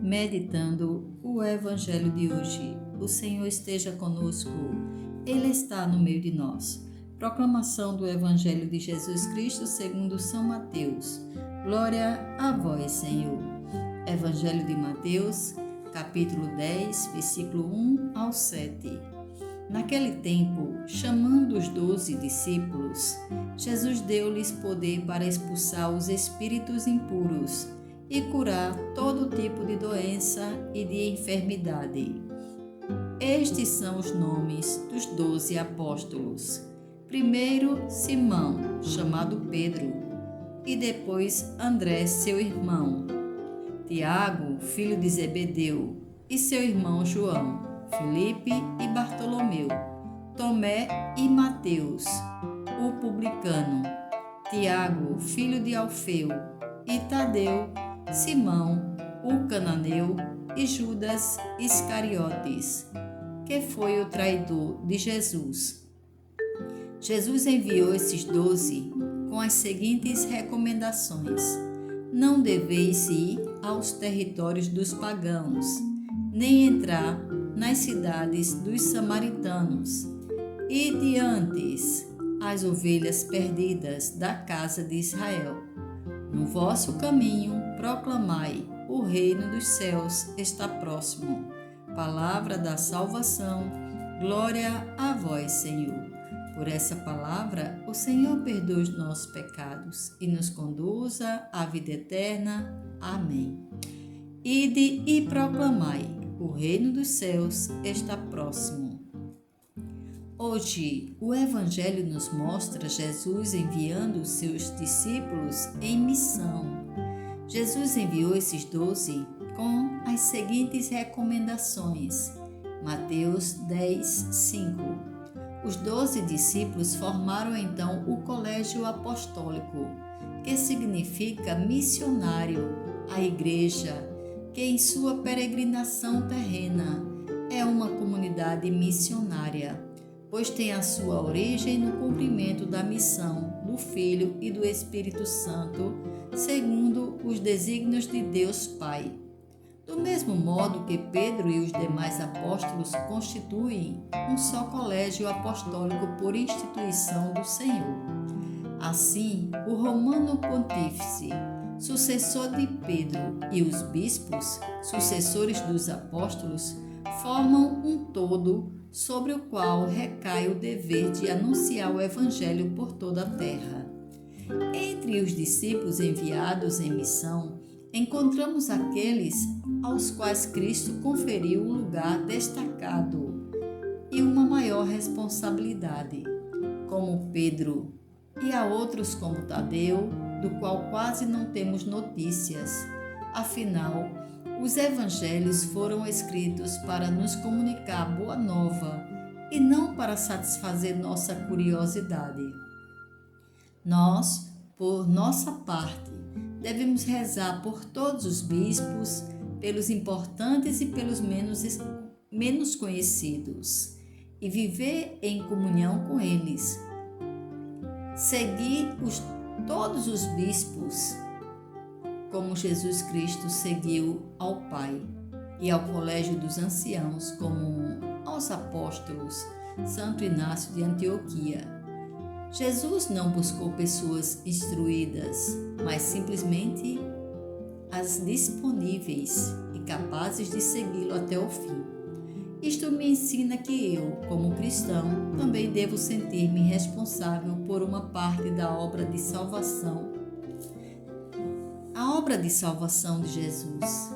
meditando o Evangelho de hoje. O Senhor esteja conosco, Ele está no meio de nós. Proclamação do Evangelho de Jesus Cristo segundo São Mateus. Glória a vós, Senhor. Evangelho de Mateus, capítulo 10, versículo 1 ao 7. Naquele tempo, chamando os 12 discípulos, Jesus deu-lhes poder para expulsar os espíritos impuros e curar todo tipo de doença e de enfermidade. Estes são os nomes dos 12 apóstolos. Primeiro, Simão, chamado Pedro, e depois André, seu irmão, Tiago, filho de Zebedeu, e seu irmão João, Filipe e Bartolomeu, Tomé e Mateus, o publicano, Tiago, filho de Alfeu, e Tadeu, Simão, o cananeu, e Judas Iscariotes, que foi o traidor de Jesus. Jesus enviou esses 12 com as seguintes recomendações: não deveis ir aos territórios dos pagãos, nem entrar nas cidades dos samaritanos, e diantes as ovelhas perdidas da casa de Israel. No vosso caminho proclamai: o reino dos céus está próximo. Palavra da salvação, glória a vós, Senhor. Por essa palavra, o Senhor perdoa os nossos pecados e nos conduza à vida eterna. Amém. Ide e proclamai: o reino dos céus está próximo. Hoje, o Evangelho nos mostra Jesus enviando os seus discípulos em missão. Jesus enviou esses 12 com as seguintes recomendações. Mateus 10, 5. Os 12 discípulos formaram então o colégio apostólico, que significa missionário, a igreja, que em sua peregrinação terrena é uma comunidade missionária, pois tem a sua origem no cumprimento da missão do Filho e do Espírito Santo, segundo os desígnios de Deus Pai. Do mesmo modo que Pedro e os demais apóstolos constituem um só colégio apostólico por instituição do Senhor. Assim, o romano pontífice, sucessor de Pedro, e os bispos, sucessores dos apóstolos, formam um todo sobre o qual recai o dever de anunciar o Evangelho por toda a terra. Entre os discípulos enviados em missão, encontramos aqueles aos quais Cristo conferiu um lugar destacado e uma maior responsabilidade, como Pedro, e a outros como Tadeu, do qual quase não temos notícias. Afinal, os evangelhos foram escritos para nos comunicar a boa nova e não para satisfazer nossa curiosidade. Nós, por nossa parte, devemos rezar por todos os bispos, pelos importantes e pelos menos conhecidos, e viver em comunhão com eles. Seguir todos os bispos, como Jesus Cristo seguiu ao Pai, e ao colégio dos anciãos, como aos apóstolos, Santo Inácio de Antioquia. Jesus não buscou pessoas instruídas, mas simplesmente as disponíveis e capazes de segui-lo até o fim. Isto me ensina que eu, como cristão, também devo sentir-me responsável por uma parte da obra de salvação. A obra de salvação de Jesus.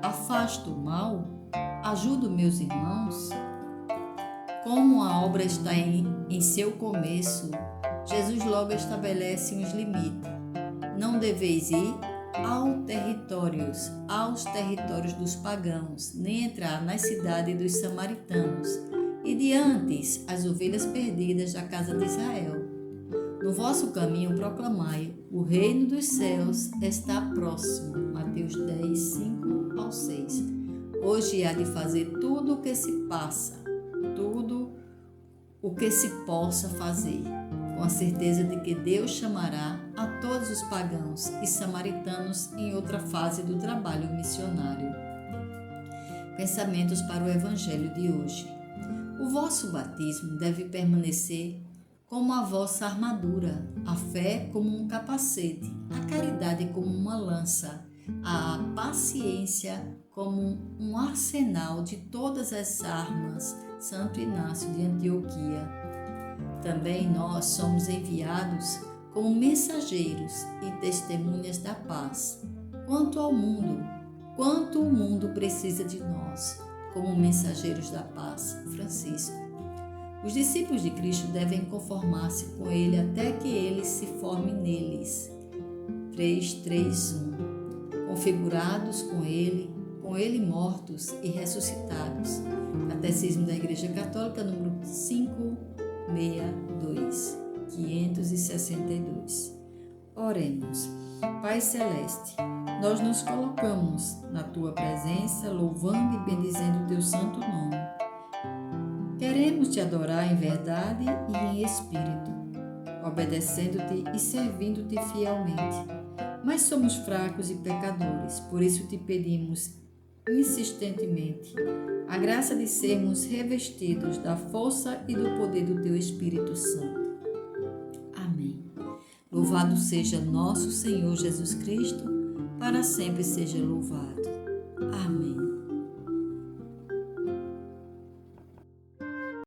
Afasto o mal? Ajudo meus irmãos? Como a obra está em seu começo, Jesus logo estabelece os limites. Não deveis ir aos territórios dos pagãos, nem entrar nas cidades dos samaritanos, e diantes as ovelhas perdidas da casa de Israel. No vosso caminho proclamai: o reino dos céus está próximo. Mateus 10, 5 ao 6. Hoje há de fazer tudo o que se passa, tudo o que se possa fazer, com a certeza de que Deus chamará a todos os pagãos e samaritanos em outra fase do trabalho missionário. Pensamentos para o Evangelho de hoje. O vosso batismo deve permanecer como a vossa armadura, a fé como um capacete, a caridade como uma lança, a paciência como um arsenal de todas as armas. Santo Inácio de Antioquia. Também nós somos enviados como mensageiros e testemunhas da paz. Quanto o mundo precisa de nós, como mensageiros da paz. Francisco. Os discípulos de Cristo devem conformar-se com Ele até que Ele se forme neles. 3:3:1. Configurados com Ele mortos e ressuscitados. Catecismo da Igreja Católica, número 562, 562. Oremos. Pai Celeste, nós nos colocamos na Tua presença, louvando e bendizendo o Teu santo nome. Queremos Te adorar em verdade e em espírito, obedecendo-Te e servindo-Te fielmente. Mas somos fracos e pecadores, por isso Te pedimos insistentemente a graça de sermos revestidos da força e do poder do Teu Espírito Santo. Amém. Louvado seja nosso Senhor Jesus Cristo, para sempre seja louvado. Amém.